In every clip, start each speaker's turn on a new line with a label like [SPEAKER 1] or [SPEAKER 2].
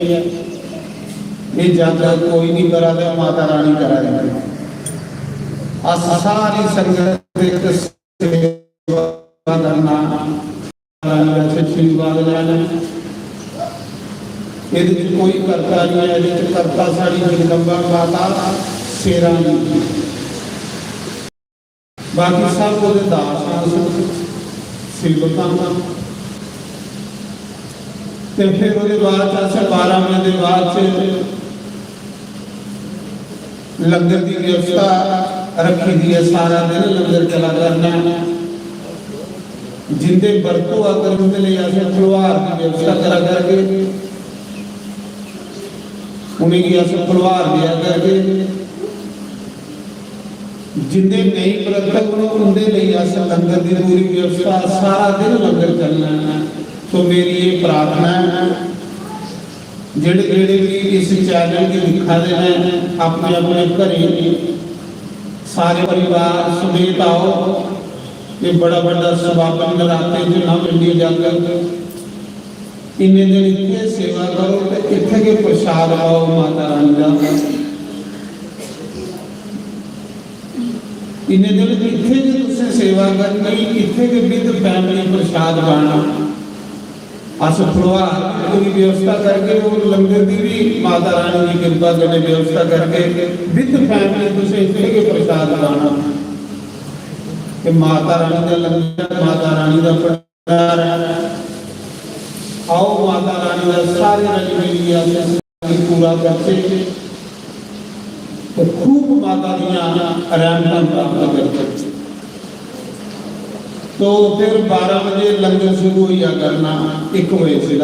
[SPEAKER 1] ये जाकर कोई नहीं करा दे, माता रानी करा देंगे। सारी संगत सेवा करना कोई करता नहीं है, करता साड़ी जगदम्बा माता शेरा बाकी सब वो दास सेवक। फिर वो बाद 12 महीने बाद लंगर की व्यवस्था रखी दी है। सारा दिन लंगर चला करना। जिंदे बरतों अगर उनके लिए फलवार की व्यवस्था करा करके उन्हें की फलवार दिया करके, जिंदे नहीं बरत उनके लिए लंगर की पूरी व्यवस्था सारा दिन लंगर चलना। तो मेरी ये प्रार्थना है, जेड़े जेड़े भी इस चैनल की दिखा दे हैं अपने अपने घरे सारे परिवार समेत आओ। ये बड़ा बड़ा समापन कराते जो ना पिंडी जाकर इन्हें दिन इतने सेवा करो तो इतने के प्रसाद आओ माता रानी का। इन्हें दिन इतने के तुझसे सेवा करनी, इतने के विद फैमिली प्रसाद पाना। फलवार पूरी व्यवस्था करके वो लंगर की भी माता रानी की कृपा करने व्यवस्था करके विद फैमिली तुझे इतने के प्रसाद पाना कि माता रानी का लंगर, माता रानी का प्रसाद। आओ माता रानी का सारे रज पूरा करते तो खूब माता रहमत प्राप्त करते। तो फिर 12 बजे लंगर शुरू हो करना, 1 बजे से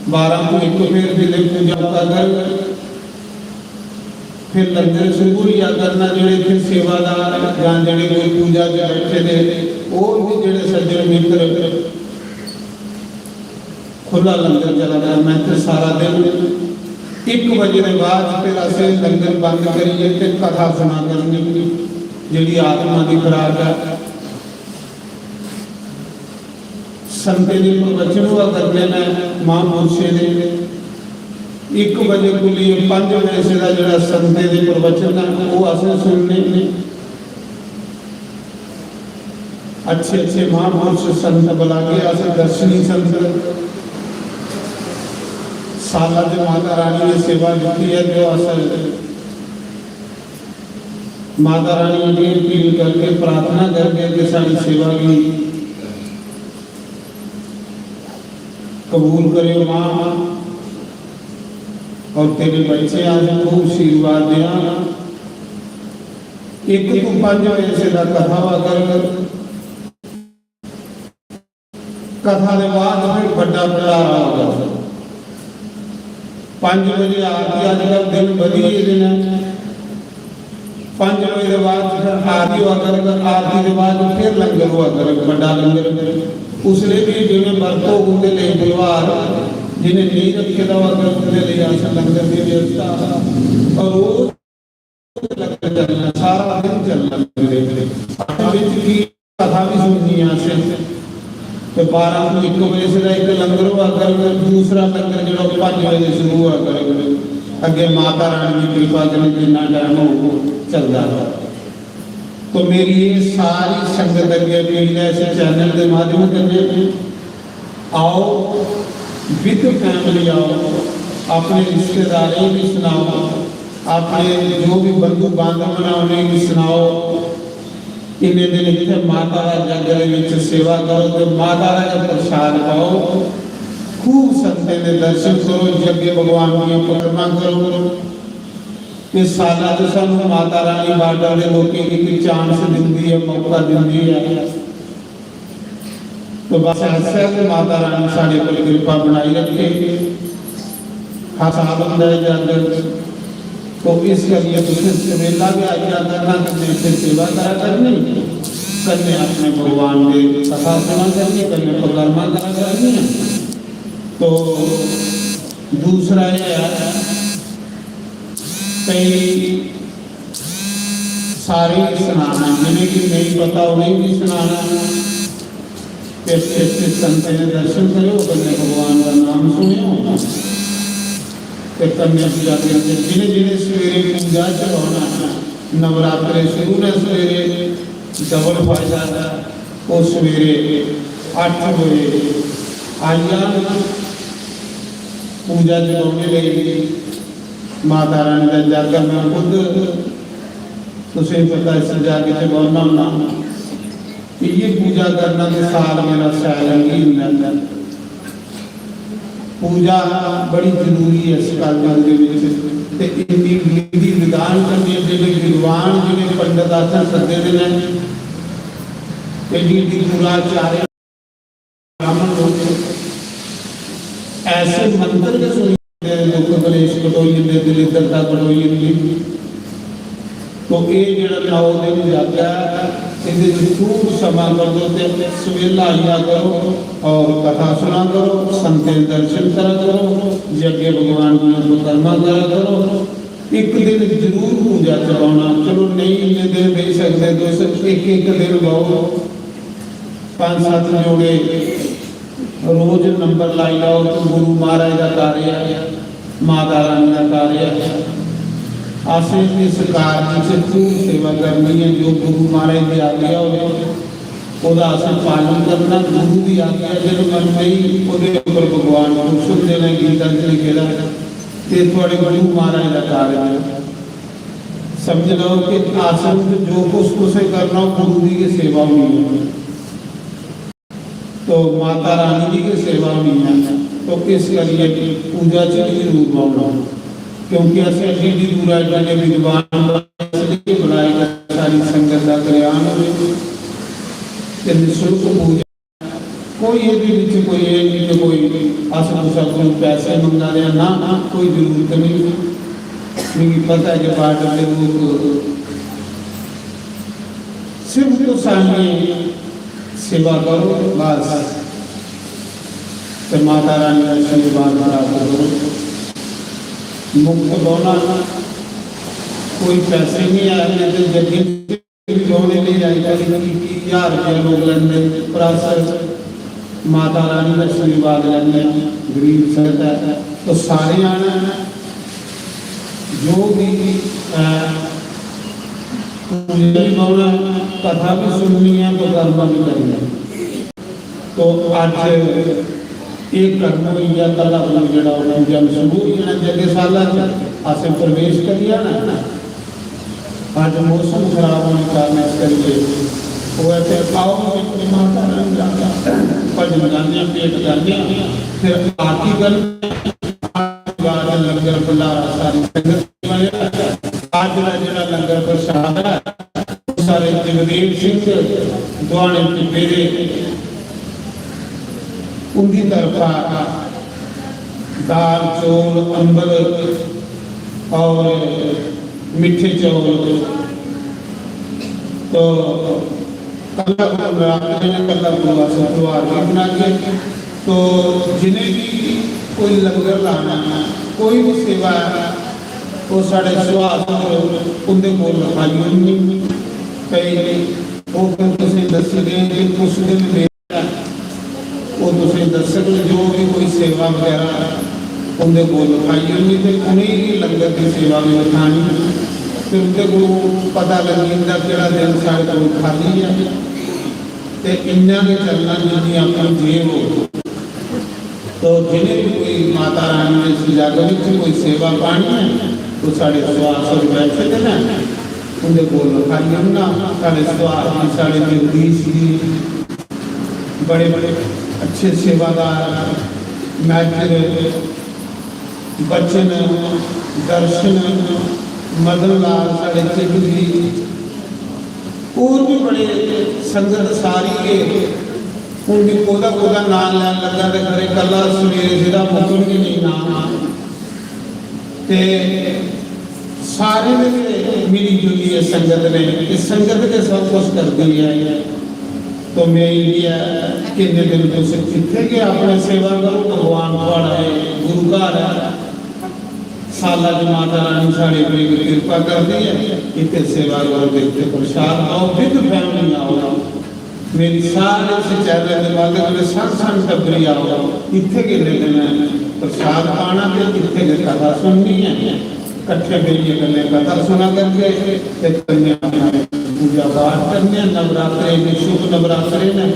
[SPEAKER 1] 12 को 1 फिर दिले पूजा कर फिर लंगर शुरू हो करना। जेड़े फिर सेवादार या जेड़े कोई पूजा के बैठे थे और भी जेड़े सज्जन मित्र खुला लंगर चला करना। फिर सारा दिन 1 बजे के बाद फिर असें लंगर बंद करिए तो कथा सुना करनी जी आत्मा की खुराक है। संते जी प्रवचन हुआ करते हैं महापुरुषे ने 1 बजे को लिए 5 बजे से जो संते के प्रवचन है वो असें सुनने। अच्छे अच्छे महापुरुष संत बुला के असें दर्शनी संत साला जो माता रानी ने सेवा की है जो असल माता रानी ने अपील करके प्रार्थना करके कि सारी सेवा की कबूल करे मां और तेरे बच्चे आज खूब आशीर्वाद दिया। 1 तो 5 बजे से कथा हुआ कर कथा के बाद फिर बड़ा भंडारा होगा। 5 बजे आरती अजकल दिन बढ़िए दिन है। 5 बजे के बाद फिर आरती हुआ कर, आरती के बाद फिर लंगर हुआ कर, बड़ा लंगर। उसने भी जिन्हें बरतों उनके लिए परिवार जिन्हें नहीं रखे दवा कर उनके लिए लंगर की व्यवस्था और वो चलना सारा दिन चलना। कथा भी सुननी है तो 12 को 1 बजे से एक लंगर हुआ कर, दूसरा लंगर जो 5 बजे शुरू हुआ कर। अगे माता रानी की कृपा करने जितना टाइम हो चलता है। तो मेरी ये सारी संगत अगे अपील है इस चैनल के माध्यम से आओ विद फैमिली आओ, अपने रिश्तेदारों भी सुनाओ, अपने जो भी बंधु बांधव बनाओ उन्हें भी सुनाओ। इन्हें दिन इतने माता जगह में सेवा करो तो माता का प्रसाद पाओ। खूब संते ने दर्शन करो, यज्ञ भगवान की परिक्रमा करो। इस साल तो सानू माता रानी बाडा वाले लोग एक चांस दिंदी है, मौका दिंदी है। तो बस ऐसा कि माता रानी साढ़े पर कृपा बनाई रखे। हर साल होता है जाकर तो इसके लिए सवेला भी आ करना करने से सेवा करा करनी करने अपने भगवान के कथा सुना करनी करने परिक्रमा करा करनी। तो दूसरा ये है कई सारे सुनाना जिन्हें कि नहीं पता उन्हें भी सुनाना। संत ने दर्शन करो, बंदे भगवान का नाम सुनो। ਤੇ ਕੰਨਿਆ ਪੂਜਾ ਦੇ ਜਿਹਨੇ ਜਿਹਨੇ ਸਵੇਰੇ ਪੂਜਾ ਚੜਾਉਣਾ ਨਵਰਾਤਰੇ ਸ਼ੁਰੂ ਨੇ ਸਵੇਰੇ ਡਬਲ ਫਾਇਦਾ ਹੈ ਉਹ ਸਵੇਰੇ 8 ਵਜੇ ਆਈਆਂ ਪੂਜਾ ਚੜਾਉਣੇ ਲਈ ਮਾਤਾ ਰਾਣੀ ਦਾ ਜਾਗਰ ਮੈਂ ਖੁਦ तुझे पता है सजा के जब बोलना ना कि ये पूजा करना के साल मेरा सैलंगी मिलता पूजा बड़ी जरूरी है इस काल के विच ते इन्नी विधि विधान करने जिहड़े विद्वान जिहड़े पंडित आसन सदे ने एडी एडी दुराचार्य ब्राह्मण लोग ऐसे मंत्र के सुनते दुख कलेश कटोई ने दलिद्रता कटोई तो ये जो 9 दिन जाता है खूब समा कर दो सवेला आया करो और कथा सुना करो संत दर्शन करा करो यज्ञ भगवान की मुकरमा करा करो एक दिन जरूर पूजा चढ़ाना चलो नहीं इन्ने दिन दे सकते तो एक दिन गाओ 5-7 जोड़े रोज नंबर लाई लाओ तो गुरु महाराज का कार्य माता रानी का कार्य आसे की सरकार की खूब सेवा करनी है जो गुरु महाराज की आज्ञा हो आसन पालन करना गुरु की आज्ञा जो मन नहीं वो भगवान को सुन देना गीता लिखेगा ये थोड़े गुरु महाराज का कार्य है समझ लो कि आसन जो कुछ से करना गुरु जी की सेवा हुई है तो माता रानी जी की सेवा हुई है तो इस करिए पूजा जरूर मानना क्योंकि असं एडी दूर आए विद्वान बुलाए सारी संगत का कल्याण हो निःशुल्क पूजा कोई ये कोई ये नहीं कि कोई अस कोई पैसे मंगा रहे ना कोई जरूरत नहीं मुझे पता है कि पाठ के लोग सिर्फ तो सामने सेवा करो बस तो माता रानी का आशीर्वाद प्राप्त करो मुक्त होना कोई पैसे नहीं आए तो जगह जोड़ने नहीं जाएगा 1000 रुपया लोग लेने प्रासर माता रानी का आशीर्वाद लेने गरीब संगत है तो सारे आना जो भी पूजा कथा भी सुननी है तो कर्म भी करना तो आज एक कर्म या कला जो पूजा शुरू होना जगह साल असें प्रवेश करिए ना अज मौसम खराब होने कारण इस करके वो ऐसे आओ माता भजन गाने पेट गाने फिर आरती कर लंगर भंडारा सारी संगत आज जो लंगर प्रसाद है सारे जगदेव सिंह दुआने मेरे उनकी तरफा दाल चौल अंबल और मीठे चौल तो कला शुक्रवार भी बना के तो जिन्हें भी कोई लंगर लाना कोई भी सेवा वो साढ़े स्वाद उनके को लिखाई होनी कई वो दस दिन उस दिन वो दस जो भी कोई सेवा वगैरह उनके को लिखाई होनी तो उन्हें ही लंगर की सेवा भी लिखानी फिर उनके को पता लग जाता कि दिन साढ़े को खाली है तो इन्ना के चलना जिन्हें अपनी जेब हो तो जिन्हें भी कोई माता रानी ने सजागर कोई सेवा पानी है तो साढ़े 100 पैसे देना उनके को लिखाई होना साढ़े 100 साढ़े जगदीश जी बड़े बड़े अच्छे सेवादार मैत्र बच्चन दर्शन मदन लाल साढ़े चिट जी और भी बड़े संगत सारी के उनकी कोदा नाम लैन लगा तो खरे कला सवेरे जिदा मुकन के नहीं नाम ते सारे मिली जुली है संगत ने इस संगत के सब कुछ कर दी है तो मैं इंडिया कितने दिन तो कितने के अपने सेवा करो भगवान थोड़ा है गुरु घर है साला की माता रानी साढ़े पे कृपा कर दी है इतने सेवा करो देखते प्रसाद आओ विद फैमिली आओ मेरी सारे से चैले दिमाग में सन टबरी आओ इतने के लेना प्रसाद पाना तो इतने के कथा सुननी है कट्ठे मिलके गले कथा सुना करके पूजा पाठ करने नवरात्रे में शुभ नवरात्रे में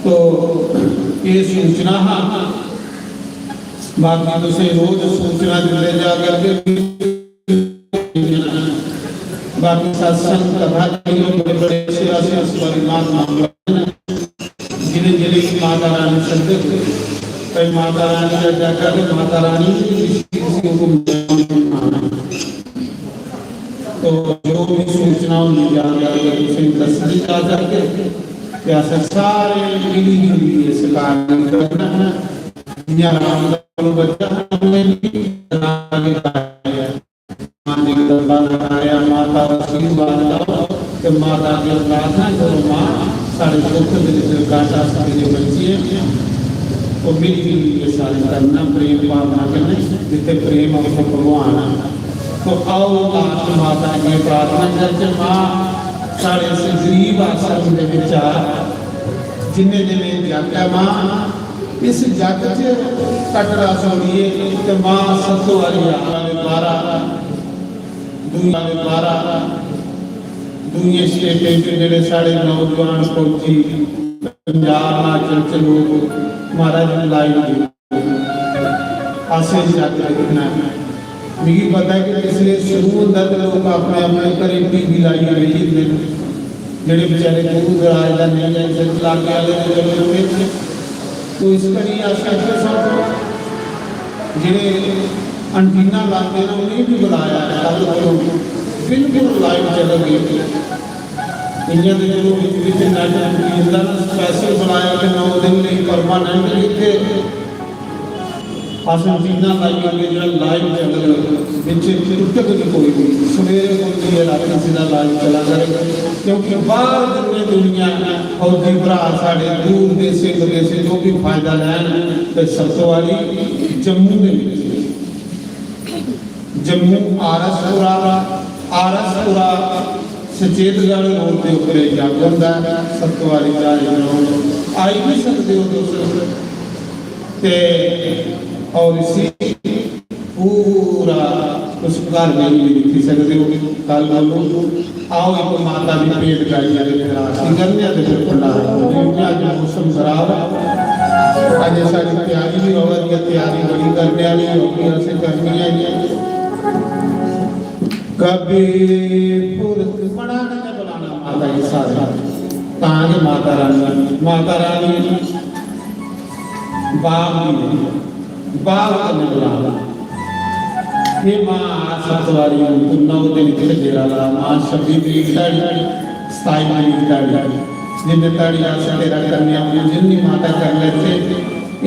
[SPEAKER 1] तो ये सूचना बाकी तुझे रोज सूचना दिले जा करके बाकी सत्संग कथा बड़े जिन्हें जिले की माता रानी शब्द कई माता रानी का जाकर माता रानी तो जो भी सूचनाओं मिल जाएगा उसे दर्शन जा करके ऐसे सारे मिली जुली इस कार्य करना है या राम बच्चा हमें आया माता के माता की प्रार्थना करो माँ सारे दुख काटा सारे बच्चे तो मिली ये सारे करना प्रेम भावना करने जितने प्रेम अपने भगवान तो आओ माता की प्रार्थना करके माँ सारे से गरीब आश्रम के विचार जिन्हें जिन्हें जाता माँ इस जग च कटरा सोड़िए तो माँ सत्तो वाली वाले 12 दुनिया स्टेटें जेडे साढ़े नौजवान फौजी पंजाब हिमाचल च लोग महाराज लाइव आसे जाते देखना मिगी पता है कि इसलिए शुरू होता तो लोग अपने अपने घर टीवी लाई रही जेडे बेचारे दूर दराज का नहीं है लागे वाले तो इस करी आशा जेडे अंटीना लाते हैं उन्हें भी बुलाया बिल्कुल लाइव चल गई इंडिया के जो स्पेशल बनाया कि 9 दिन नहीं परमानेंट इतने अंटीना लाइव लाइव चल रहे टुटक नहीं कोई सवेरे कोई रात सीधा लाइव चला करेगा क्योंकि बाहर दुनिया फौजी भरा साढ़े दूर देश जो भी फायदा लैन तो सबसे वाली जम्मू जम्मू आरसपुरा सचेतगढ़ रोड के ऊपर जग होंगे सतवारी आई भी सकते हो दोस्तों और इसी पूरा उस घर में भी लिखी सकते हो कल बोलो आओ एक माता की पेट गाई करने फिर भंडारा मौसम खराब है अज सारी तैयारी भी हो रही है तैयारी बड़ी करने वाली होगी ऐसे करनी है कभी बनाना माता के साथ ताकि माता रानी बाग करने बुलाना ये माँ सतवारी 9 दिन के डेरा ला माँ 26 तरीक 27 तरीक जिन्हें ताड़ी आशा तेरा करने जिन्नी माता कर लेते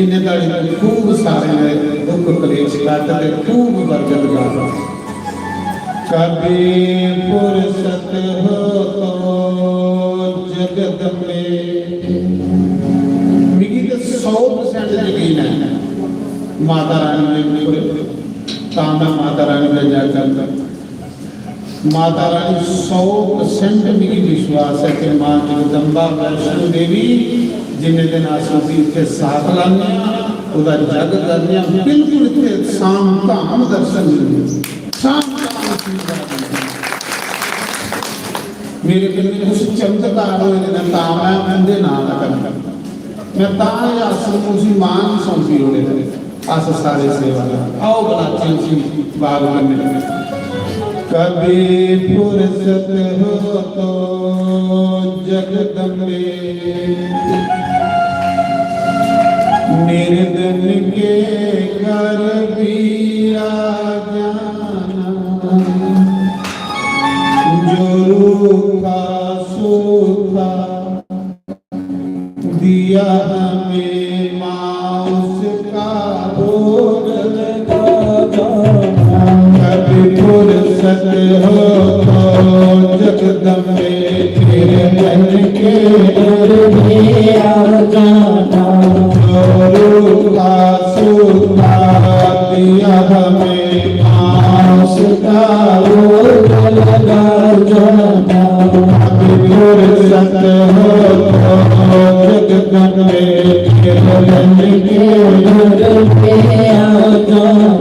[SPEAKER 1] इन्हें ताड़ी खूब सारे दुख कलेश काटते खूब बरकत गाता कभी फुर्सत हो तो जगत में मिगी तो 100% यकीन है माता रानी ने तांबा माता रानी का जाकर माता रानी 100% मिगी विश्वास है कि माँ जगदम्बा वैष्णो देवी जिन्हें दिन आसुदी के साथ लाने उधर जग करने बिल्कुल इतने शाम धाम दर्शन शाम मेरे दिल में कुछ चमत्कार हुए ना तामा मंदे ना करना मैं ताने आश्रम उसी मां की सौंपी होने आस सारे सेवा आओ बनाते उसी बाग करने कभी फुर्सत हो तो जगदम्बे निर्धन के घर भी आ जाना जो रूखा सूखा दिया हमें माँ उसका भोग लगा कभी फुर्सत हो तो जगदम्बे तेरे मन के घर भी आ जाना जो रूखा सूखा दिया हमें माँ उसका भोग लगा जाना कभी फुर्सत हो जगत में केवल के गुरु के आज्ञा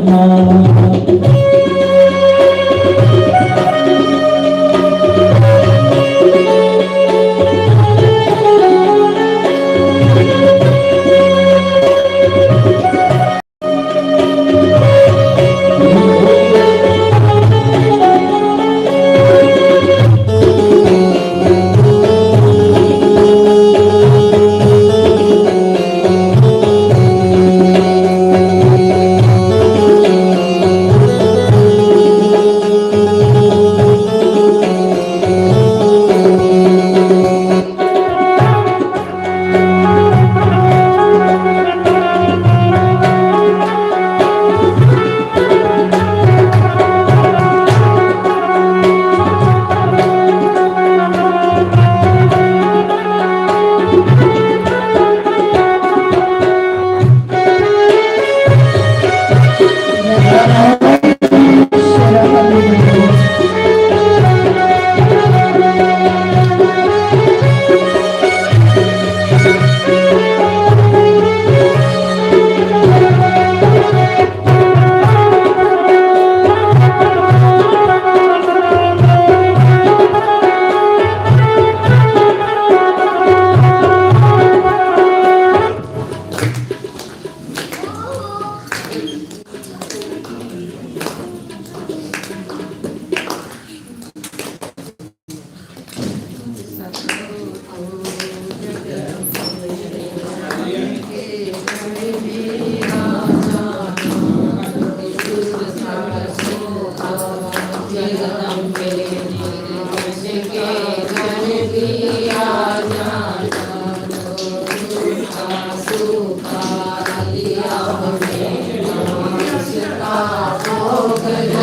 [SPEAKER 2] Oh,